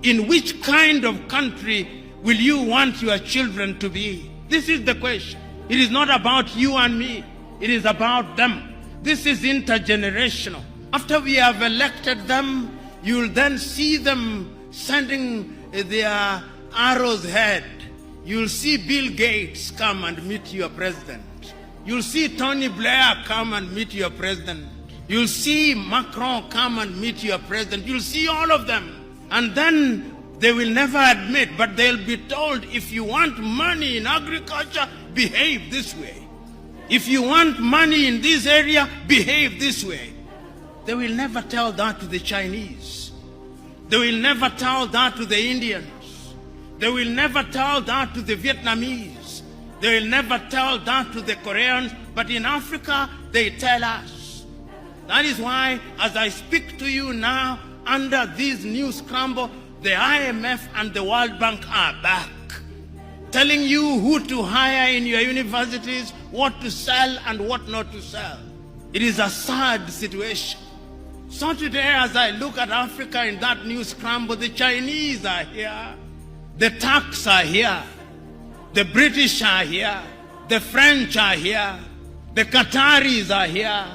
In which kind of country will you want your children to be? This is the question. It is not about you and me. It is about them. This is intergenerational. After we have elected them, you will then see them sending their arrows ahead. You'll see Bill Gates come and meet your president. You'll see Tony Blair come and meet your president. You'll see Macron come and meet your president. You'll see all of them. And then they will never admit, but they'll be told, if you want money in agriculture, behave this way. If you want money in this area, behave this way. They will never tell that to the Chinese. They will never tell that to the Indians. They will never tell that to the Vietnamese. They will never tell that to the Koreans. But in Africa, they tell us. That is why, as I speak to you now, under this new scramble, the IMF and the World Bank are back, telling you who to hire in your universities, what to sell and what not to sell. It is a sad situation. So today, as I look at Africa in that new scramble, the Chinese are here, the Turks are here, the British are here, the French are here, the Qataris are here,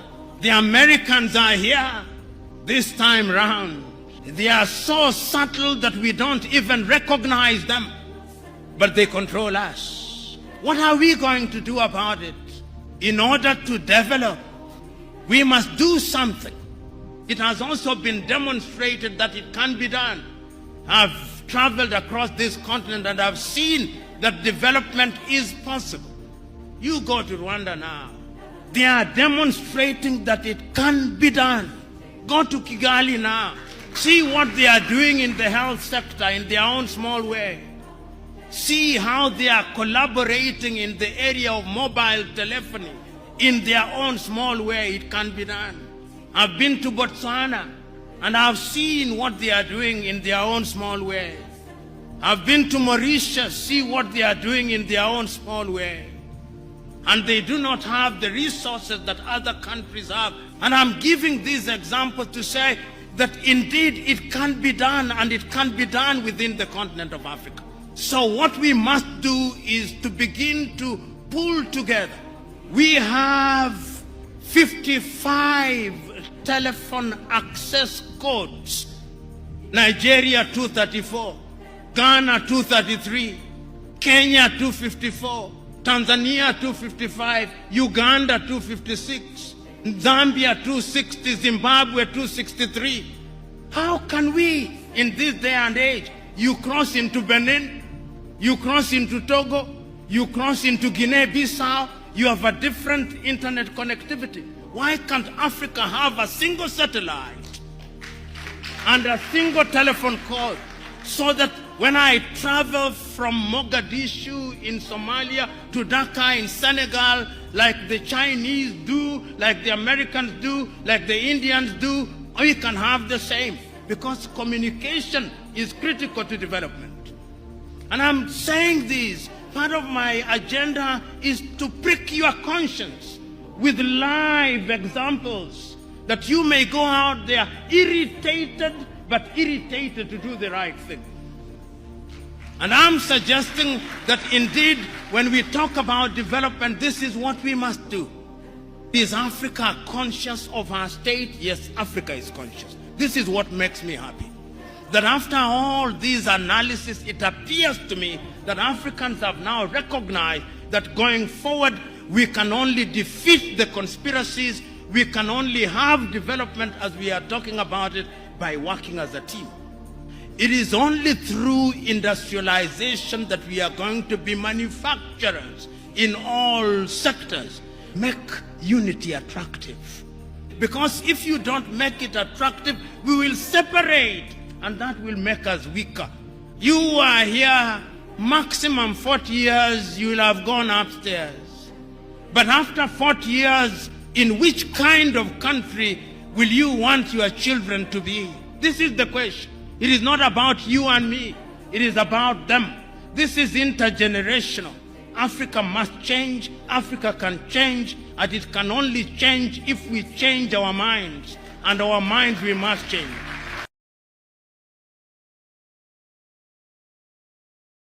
the Americans are here. This time round, they are so subtle that we don't even recognize them, but they control us. What are we going to do about it? In order to develop, we must do something. It has also been demonstrated that it can be done. I've traveled across this continent and I've seen that development is possible. You go to Rwanda now. They are demonstrating that it can be done. Go to Kigali now. See what they are doing in the health sector in their own small way. See how they are collaborating in the area of mobile telephony in their own small way. It can be done. I've been to Botswana and I've seen what they are doing in their own small way. I've been to Mauritius, see what they are doing in their own small way. And they do not have the resources that other countries have. And I'm giving these examples to say that indeed it can be done, and it can be done within the continent of Africa. So what we must do is to begin to pull together. We have 55 telephone access codes. Nigeria 234, Ghana 233, Kenya 254, Tanzania 255, Uganda 256, Zambia 260, Zimbabwe 263. How can we, in this day and age, you cross into Benin, you cross into Togo, you cross into Guinea-Bissau, you have a different internet connectivity. Why can't Africa have a single satellite and a single telephone call, so that when I travel from Mogadishu in Somalia to Dhaka in Senegal, like the Chinese do, like the Americans do, like the Indians do, we can have the same, because communication is critical to development. And I'm saying this, part of my agenda is to prick your conscience with live examples, that you may go out there irritated, but irritated to do the right thing. And I'm suggesting that indeed, when we talk about development, this is what we must do. Is Africa conscious of our state? Yes, Africa is conscious. This is what makes me happy. That after all these analysis, it appears to me that Africans have now recognized that going forward, we can only defeat the conspiracies, we can only have development as we are talking about it by working as a team. It is only through industrialization that we are going to be manufacturers in all sectors. Make unity attractive. Because if you don't make it attractive, we will separate, and that will make us weaker. You are here, maximum 40 years, you will have gone upstairs. But after 40 years, in which kind of country will you want your children to be? This is the question. It is not about you and me. It is about them. This is intergenerational. Africa must change. Africa can change. And it can only change if we change our minds. And our minds we must change.